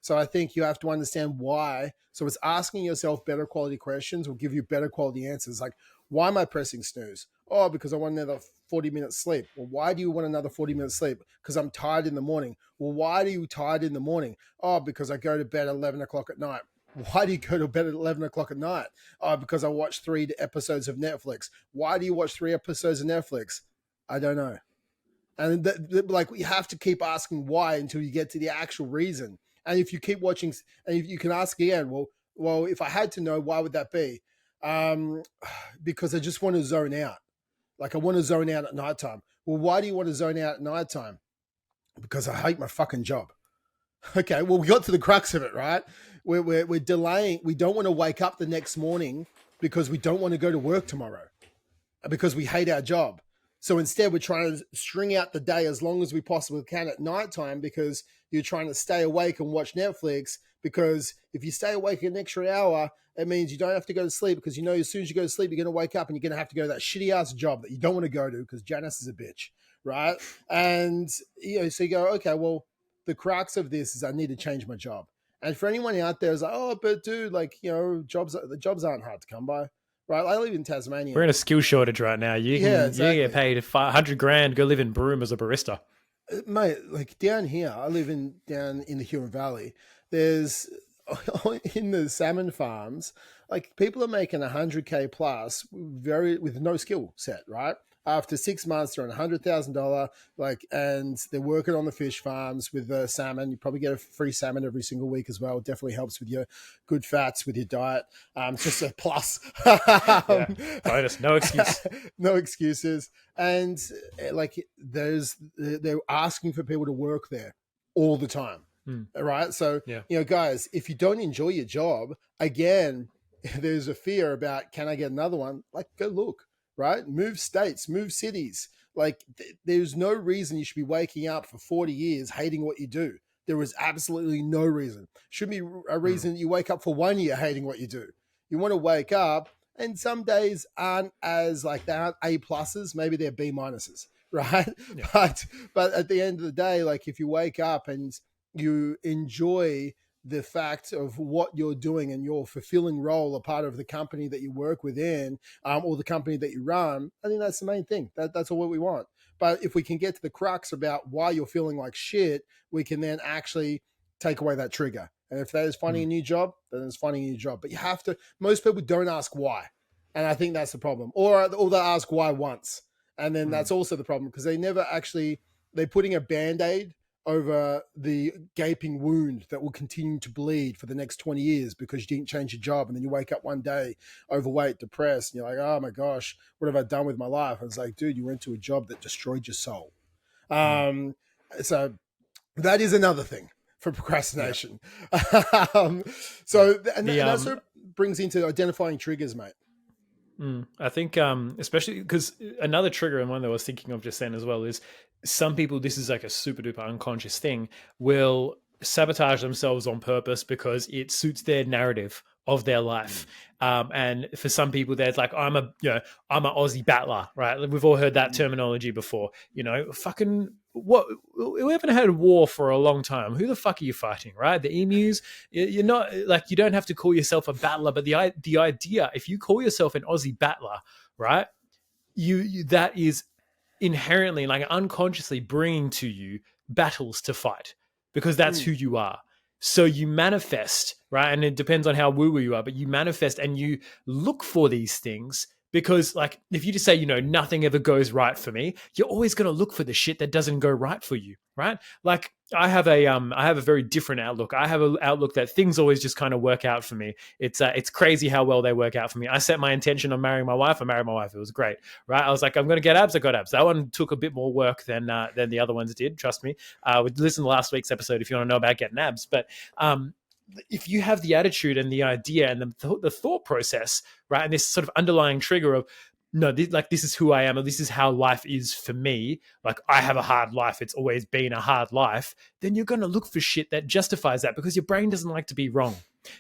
So I think you have to understand why. So it's asking yourself better quality questions will give you better quality answers. Like, why am I pressing snooze? Oh, because I want another 40 minutes sleep. Well, why do you want another 40 minutes sleep? Because I'm tired in the morning. Well, why are you tired in the morning? Oh, because I go to bed at 11 o'clock at night. Why do you go to bed at 11 o'clock at night? Oh, because I watched 3 episodes of Netflix. Why do you watch 3 episodes of Netflix? I don't know. And like, you have to keep asking why until you get to the actual reason. And if you keep watching, and if you can ask again, well, if I had to know, why would that be? Because I just want to zone out. Like, I want to zone out at nighttime. Well, why do you want to zone out at nighttime? Because I hate my fucking job. Okay, well, we got to the crux of it, right? We're delaying. We don't want to wake up the next morning because we don't want to go to work tomorrow because we hate our job. So instead, we're trying to string out the day as long as we possibly can at nighttime because you're trying to stay awake and watch Netflix. Because if you stay awake an extra hour, it means you don't have to go to sleep because you know as soon as you go to sleep, you're going to wake up and you're going to have to go to that shitty ass job that you don't want to go to because Janice is a bitch, right? And so you go, okay, well, the crux of this is I need to change my job. And for anyone out there is like, oh, but dude, like, the jobs aren't hard to come by. Right, I live in Tasmania. We're in a skill shortage right now. You can get paid $100,000, go live in Broome as a barista. Mate, like down here, I live down in the Huron Valley. There's in the salmon farms, like people are making $100K plus with no skill set, right? After 6 months, they're on $100,000, and they're working on the fish farms with the salmon. You probably get a free salmon every single week as well. It definitely helps with your good fats with your diet. It's just a plus. Bonus, no excuse. No excuses. And they're asking for people to work there all the time. Right. So, guys, if you don't enjoy your job, again, there's a fear about, can I get another one? Like, go look. Right? Move states, move cities. Like, there's no reason you should be waking up for 40 years hating what you do. There is absolutely no reason. Should be a reason you wake up for 1 year hating what you do. You want to wake up, and some days aren't as they aren't A pluses, maybe they're B minuses, right? Yeah. But at the end of the day, like, if you wake up and you enjoy the fact of what you're doing and your fulfilling role, a part of the company that you work within, or the company that you run, I think that's the main thing. That's all what we want. But if we can get to the crux about why you're feeling like shit, we can then actually take away that trigger. And if that is finding a new job, then it's finding a new job. But you have to, most people don't ask why. And I think that's the problem. Or they'll ask why once. And then that's also the problem because they never actually, they're putting a Band-Aid over the gaping wound that will continue to bleed for the next 20 years because you didn't change your job. And then you wake up one day overweight, depressed, and you're like, oh my gosh, what have I done with my life? And it's like, dude, you went to a job that destroyed your soul. So that is another thing for procrastination. Yeah. And that sort of brings into identifying triggers, mate. I think, especially because another trigger and one that I was thinking of just then as well is some people, this is like a super duper unconscious thing, will sabotage themselves on purpose because it suits their narrative of their life. And for some people, there's like, I'm an Aussie battler, right? We've all heard that terminology before, fucking what? We haven't had war for a long time. Who the fuck are you fighting, right? The emus? You're not like, you don't have to call yourself a battler, but the idea, if you call yourself an Aussie battler, right? You that is inherently, like, unconsciously bringing to you battles to fight because that's who you are. So you manifest, right? And it depends on how woo-woo you are, but you manifest and you look for these things because, like, if you just say, nothing ever goes right for me, you're always going to look for the shit that doesn't go right for you, right? Like, I have a very different outlook. I have an outlook that things always just kind of work out for me. It's crazy how well they work out for me. I set my intention on marrying my wife. I married my wife. It was great, right? I was like, I'm going to get abs. I got abs. That one took a bit more work than the other ones did. Trust me. Listen to last week's episode if you want to know about getting abs. But if you have the attitude and the idea and the thought process, right, and this sort of underlying trigger of, no, this is who I am, or this is how life is for me. Like, I have a hard life. It's always been a hard life. Then you're going to look for shit that justifies that because your brain doesn't like to be wrong.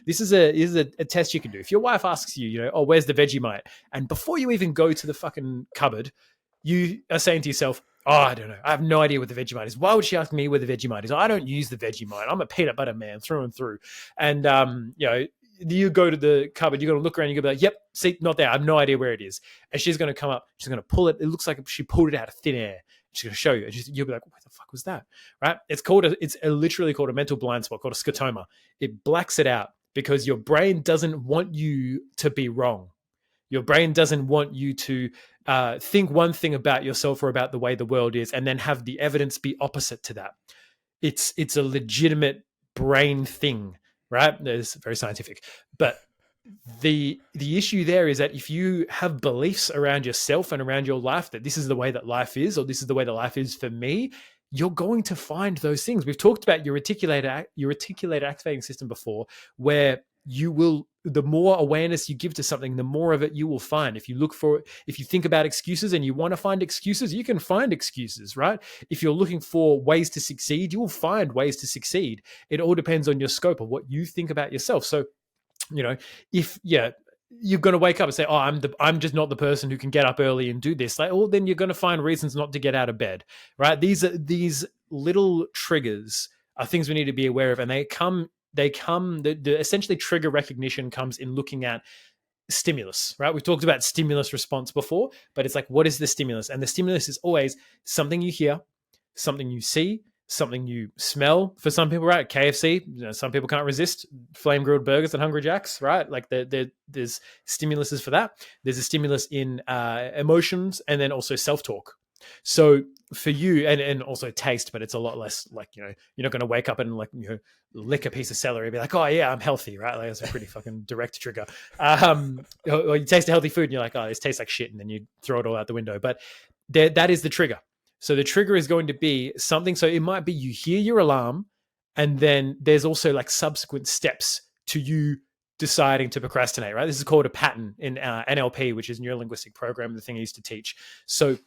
This is a test you can do. If your wife asks you, oh, where's the Vegemite? And before you even go to the fucking cupboard, you are saying to yourself, Oh, I don't know. I have no idea what the Vegemite is. Why would she ask me where the Vegemite is? I don't use the Vegemite. I'm a peanut butter man through and through. And, you go to the cupboard, you're going to look around, you're going to be like, yep, see, not there. I have no idea where it is. And she's going to come up, she's going to pull it. It looks like she pulled it out of thin air. She's going to show you. And you'll be like, what the fuck was that? Right? It's literally called a mental blind spot, called a scotoma. It blacks it out because your brain doesn't want you to be wrong. Your brain doesn't want you to think one thing about yourself or about the way the world is and then have the evidence be opposite to that. It's a legitimate brain thing, right? It's very scientific. But the issue there is that if you have beliefs around yourself and around your life that this is the way that life is, or this is the way that life is for me, you're going to find those things. We've talked about your reticulator activating system before, where you will, the more awareness you give to something, the more of it you will find. If you think about excuses and you want to find excuses, you can find excuses, right? If you're looking for ways to succeed, you will find ways to succeed. It all depends on your scope of what you think about yourself. So, if you're going to wake up and say, oh, I'm just not the person who can get up early and do this. Like, well, then you're going to find reasons not to get out of bed, right? These little triggers are things we need to be aware of, and the essentially trigger recognition comes in looking at stimulus, right? We've talked about stimulus response before, but it's like, what is the stimulus? And the stimulus is always something you hear, something you see, something you smell. For some people, right? KFC, some people can't resist flame grilled burgers at Hungry Jack's, right? Like there's stimuluses for that. There's a stimulus in emotions, and then also self-talk. So for you, and also taste, but it's a lot less like, you're not going to wake up and lick a piece of celery and be like, oh yeah, I'm healthy, right? Like, that's a pretty fucking direct trigger. Or you taste a healthy food and you're like, oh, this tastes like shit, and then you throw it all out the window. But that is the trigger. So the trigger is going to be something. So it might be you hear your alarm, and then there's also like subsequent steps to you deciding to procrastinate, right? This is called a pattern in NLP, which is neuro-linguistic programming, the thing I used to teach. So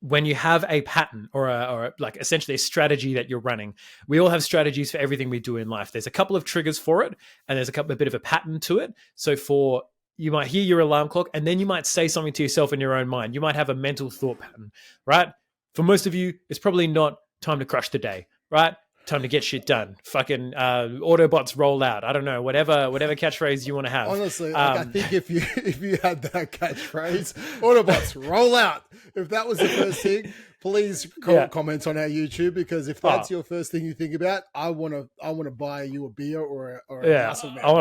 when you have a pattern or like essentially a strategy that you're running, we all have strategies for everything we do in life. There's a couple of triggers for it, and there's a bit of a pattern to it. So you might hear your alarm clock, and then you might say something to yourself in your own mind. You might have a mental thought pattern, right? For most of you, it's probably not time to crush the day, right? Time to get shit done. Fucking Autobots roll out. I don't know, whatever catchphrase you want to have. Honestly, I think if you had that catchphrase, Autobots roll out. If that was the first thing, please comment on our YouTube, because if that's your first thing you think about, I want to buy you a beer or a muscle man. I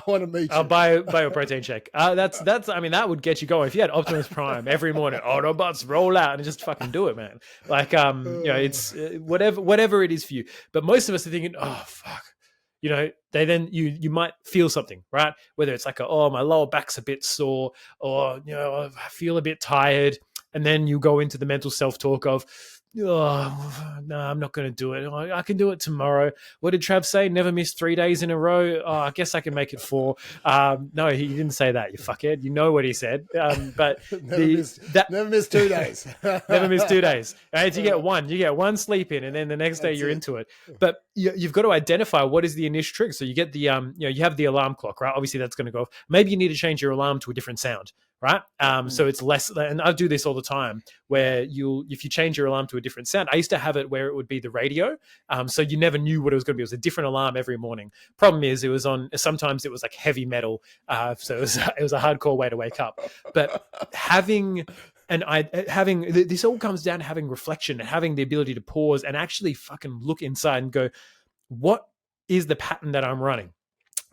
want to meet you. I'll buy a protein shake. That's I mean, that would get you going. If you had Optimus Prime every morning, Autobots roll out, and just fucking do it, man. Like it's whatever it is for you. But most of us are thinking, oh fuck. You might feel something, right? Whether it's like my lower back's a bit sore, or I feel a bit tired. And then you go into the mental self-talk of, oh, no, I'm not going to do it. I can do it tomorrow. What did Trav say? Never miss 3 days in a row. Oh, I guess I can make it 4. No, he didn't say that, you fuckhead. You know what he said. But never miss 2 days. Never miss 2 days. Right? You get one sleep in, and then the next day you're into it. But you've got to identify what is the initial trigger. So you get the, you have the alarm clock, right? Obviously that's going to go off. Maybe you need to change your alarm to a different sound. Right. So it's less, and I do this all the time, where if you change your alarm to a different sound. I used to have it where it would be the radio. So you never knew what it was going to be. It was a different alarm every morning. Problem is sometimes it was like heavy metal. So it was a hardcore way to wake up. But having this all comes down to having reflection and having the ability to pause and actually fucking look inside and go, what is the pattern that I'm running?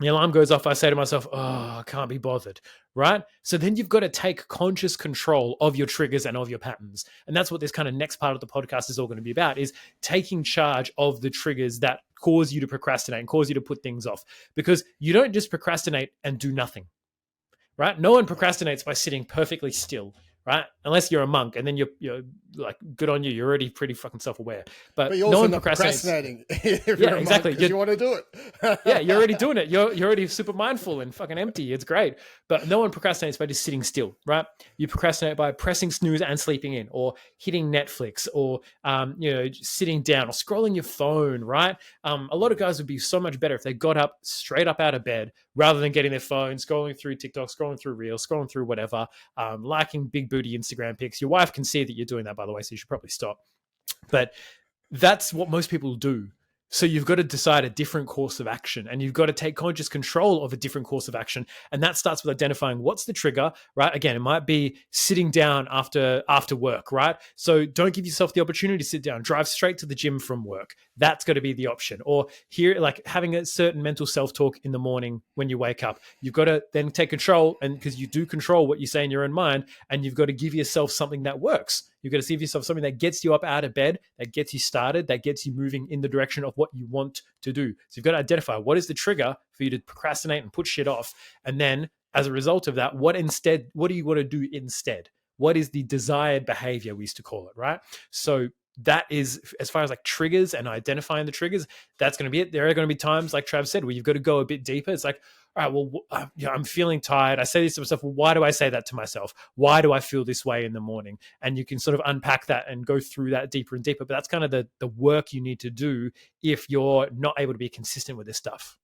The alarm goes off. I say to myself, oh, I can't be bothered, right? So then you've got to take conscious control of your triggers and of your patterns. And that's what this kind of next part of the podcast is all going to be about, is taking charge of the triggers that cause you to procrastinate and cause you to put things off. Because you don't just procrastinate and do nothing, right? No one procrastinates by sitting perfectly still, right? Unless you're a monk, and then you're like, good on you. You're already pretty fucking self-aware. But you're also not procrastinating. Yeah, exactly. Because you want to do it. Yeah, you're already doing it. You're already super mindful and fucking empty. It's great. But no one procrastinates by just sitting still, right? You procrastinate by pressing snooze and sleeping in, or hitting Netflix, or sitting down, or scrolling your phone, right? A lot of guys would be so much better if they got up straight up out of bed rather than getting their phone, scrolling through TikTok, scrolling through Reels, scrolling through whatever, liking big booty Instagram pics. Your wife can see that you're doing that, by by the way, so you should probably stop. But that's what most people do. So you've got to decide a different course of action, and you've got to take conscious control of a different course of action. And that starts with identifying what's the trigger, right? Again, it might be sitting down after work, right? So don't give yourself the opportunity to sit down, drive straight to the gym from work. That's got to be the option. Or here, like having a certain mental self-talk in the morning when you wake up, you've got to then take control, and because you do control what you say in your own mind, and you've got to give yourself something that works. You've got to see yourself something that gets you up out of bed, that gets you started, that gets you moving in the direction of what you want to do. So you've got to identify what is the trigger for you to procrastinate and put shit off. And then as a result of that, what do you want to do instead? What is the desired behavior, we used to call it, right? So that is, as far as like triggers and identifying the triggers, that's going to be it. There are going to be times, like Trav said, where you've got to go a bit deeper. It's like, all right, well, I'm feeling tired. I say this to myself. Well, why do I say that to myself? Why do I feel this way in the morning? And you can sort of unpack that and go through that deeper and deeper. But that's kind of the work you need to do if you're not able to be consistent with this stuff.